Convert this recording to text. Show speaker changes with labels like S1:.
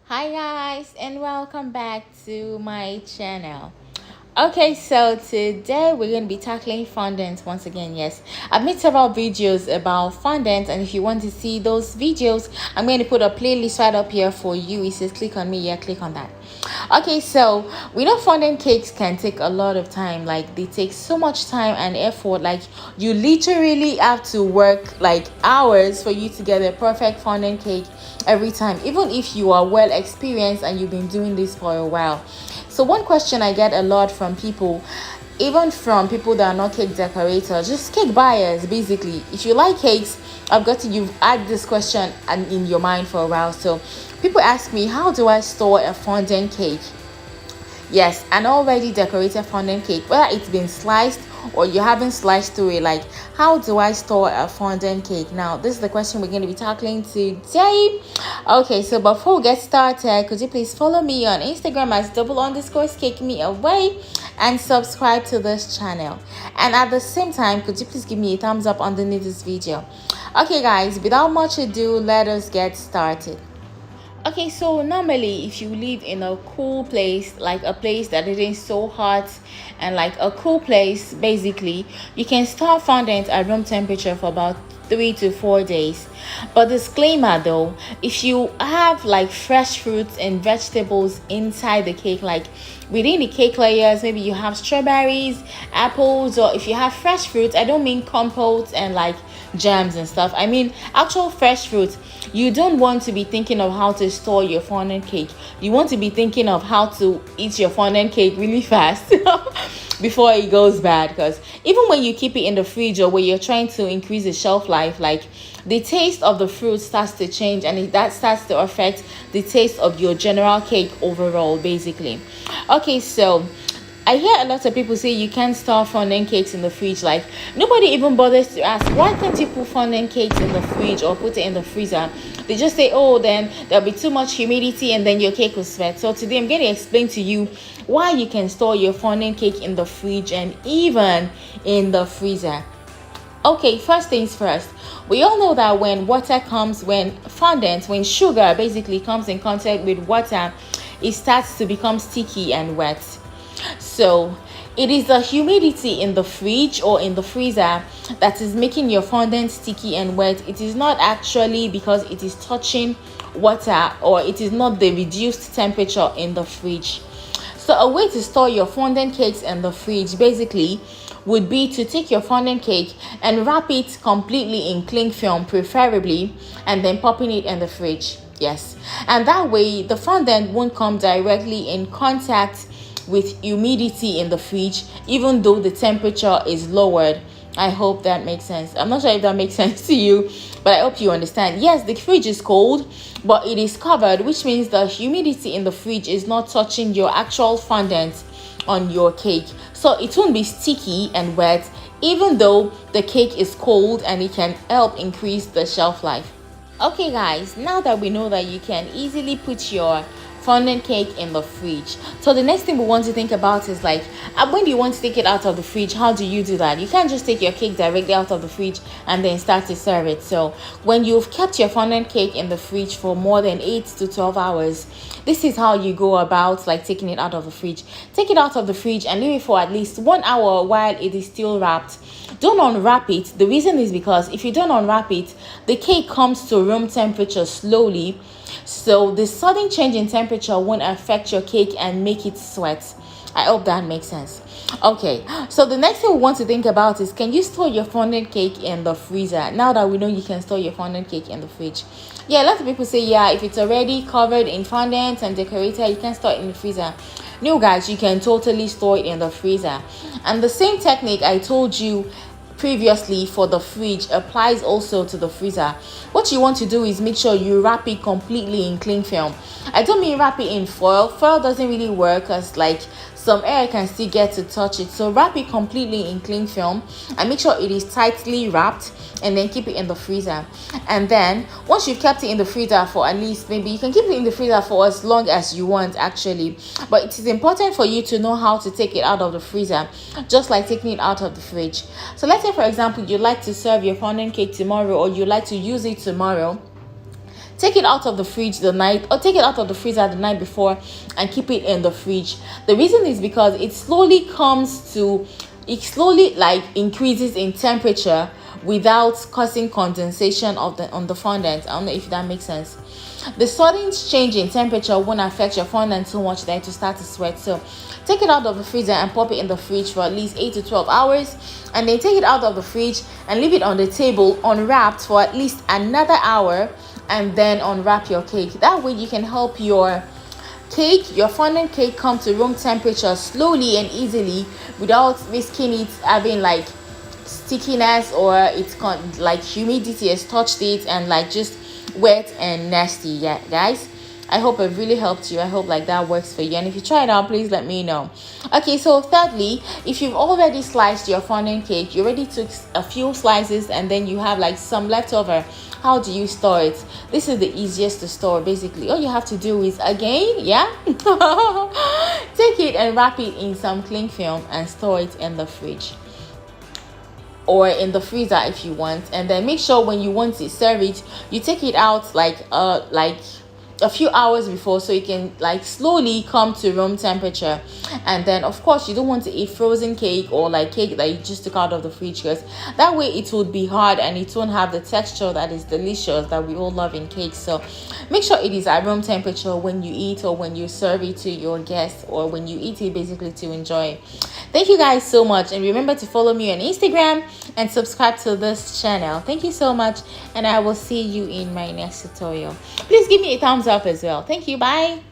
S1: Hi guys, and welcome back to my channel. Okay, so today we're going to be tackling fondant once again. Yes, I've made several videos about fondant, and if you want to see those videos, I'm going to put a playlist right up here for you. It says click on me. Yeah, click on that. Okay, so we know fondant cakes can take a lot of time. Like, they take so much time and effort. Like, you literally have to work like hours for you to get a perfect fondant cake every time, even if you are well experienced and you've been doing this for a while. So one question I get a lot from people, even from people that are not cake decorators, just cake buyers, basically. If you like cakes, you've had this question and in your mind for a while. So people ask me, how do I store a fondant cake? Yes, an already decorated fondant cake, whether it's been sliced or you haven't sliced through it. Like, how do I store a fondant cake? Now, this is the question we're going to be tackling today. Okay, so before we get started, could you please follow me on Instagram as double_cake me away and subscribe to this channel? And at the same time, could you please give me a thumbs up underneath this video? Okay guys, without much ado, let us get started. Okay, so normally if you live in a cool place, like a place that isn't so hot, and like a cool place, basically, you can store fondant at room temperature for about 3 to 4 days. But disclaimer though, if you have like fresh fruits and vegetables inside the cake, like within the cake layers, maybe you have strawberries, apples, or if you have fresh fruits, I don't mean compotes and like jams and stuff, I mean actual fresh fruit. You don't want to be thinking of how to store your fondant cake. You want to be thinking of how to eat your fondant cake really fast before it goes bad, because even when you keep it in the fridge or when you're trying to increase the shelf life, like the taste of the fruit starts to change, and that starts to affect the taste of your general cake overall, basically. Okay, so I hear a lot of people say you can't store fondant cakes in the fridge. Like, nobody even bothers to ask, why can't you put fondant cakes in the fridge or put it in the freezer? They just say, oh, then there'll be too much humidity and then your cake will sweat. So today I'm going to explain to you why you can store your fondant cake in the fridge and even in the freezer. Okay, first things first, we all know that when sugar basically comes in contact with water, it starts to become sticky and wet. So it is the humidity in the fridge or in the freezer that is making your fondant sticky and wet. It is not actually because it is touching water, or it is not the reduced temperature in the fridge. So a way to store your fondant cakes in the fridge basically would be to take your fondant cake and wrap it completely in cling film, preferably, and then popping it in the fridge. Yes, and that way the fondant won't come directly in contact with humidity in the fridge, even though the temperature is lowered. I hope that makes sense. I'm not sure if that makes sense to you, but I hope you understand. Yes, the fridge is cold, but it is covered, which means the humidity in the fridge is not touching your actual fondant on your cake, so it won't be sticky and wet, even though the cake is cold, and it can help increase the shelf life. Okay guys, now that we know that you can easily put your fondant cake in the fridge, so the next thing we want to think about is like, when do you want to take it out of the fridge? How do you do that? You can't just take your cake directly out of the fridge and then start to serve it. So when you've kept your fondant cake in the fridge for more than 8 to 12 hours, this is how you go about like taking it out of the fridge. Take it out of the fridge and leave it for at least 1 hour while it is still wrapped. Don't unwrap it. The reason is because if you don't unwrap it, the cake comes to room temperature slowly, so the sudden change in temperature won't affect your cake and make it sweat. I hope that makes sense. Okay, so the next thing we want to think about is, can you store your fondant cake in the freezer? Now that we know you can store your fondant cake in the fridge, yeah, a lot of people say, yeah, if it's already covered in fondant and decorated, you can store it in the freezer. No guys, you can totally store it in the freezer, and the same technique I told you previously for the fridge applies also to the freezer. What you want to do is make sure you wrap it completely in cling film. I don't mean wrap it in foil. Foil doesn't really work, because like some air can still get to touch it. So wrap it completely in cling film and make sure it is tightly wrapped, and then keep it in the freezer. And then once you've kept it in the freezer for at least, maybe you can keep it in the freezer for as long as you want actually, but it is important for you to know how to take it out of the freezer, just like taking it out of the fridge. So let's say for example you like to serve your fondant cake tomorrow, or you like to use it tomorrow. take it out of the fridge the night, or take it out of the freezer the night before and keep it in the fridge. The reason is because it slowly like increases in temperature without causing condensation of the on the fondant. I don't know if that makes sense. The sudden change in temperature won't affect your fondant too much that to start to sweat. So take it out of the freezer and pop it in the fridge for at least 8 to 12 hours, and then take it out of the fridge and leave it on the table unwrapped for at least another hour, and then unwrap your cake. That way you can help your fondant cake come to room temperature slowly and easily without risking it having like stickiness, or it's like humidity has touched it and like just wet and nasty. Yeah, guys, I hope it really helped you. I hope like that works for you, and if you try it out, please let me know. Okay, so thirdly, if you've already sliced your fondant cake, you already took a few slices and then you have like some leftover, how do you store it? This is the easiest to store. Basically all you have to do is, again, take it and wrap it in some cling film and store it in the fridge or in the freezer if you want. And then make sure when you want to serve it, you take it out like a few hours before, so you can like slowly come to room temperature. And then of course you don't want to eat frozen cake or like cake that you just took out of the fridge, because that way it would be hard and it won't have the texture that is delicious that we all love in cake. So make sure it is at room temperature when you eat, or when you serve it to your guests, or when you eat it basically to enjoy. Thank you guys so much, and remember to follow me on Instagram and subscribe to this channel. Thank you so much, and I will see you in my next tutorial. Please give me a thumbs up as well. Thank you. Bye.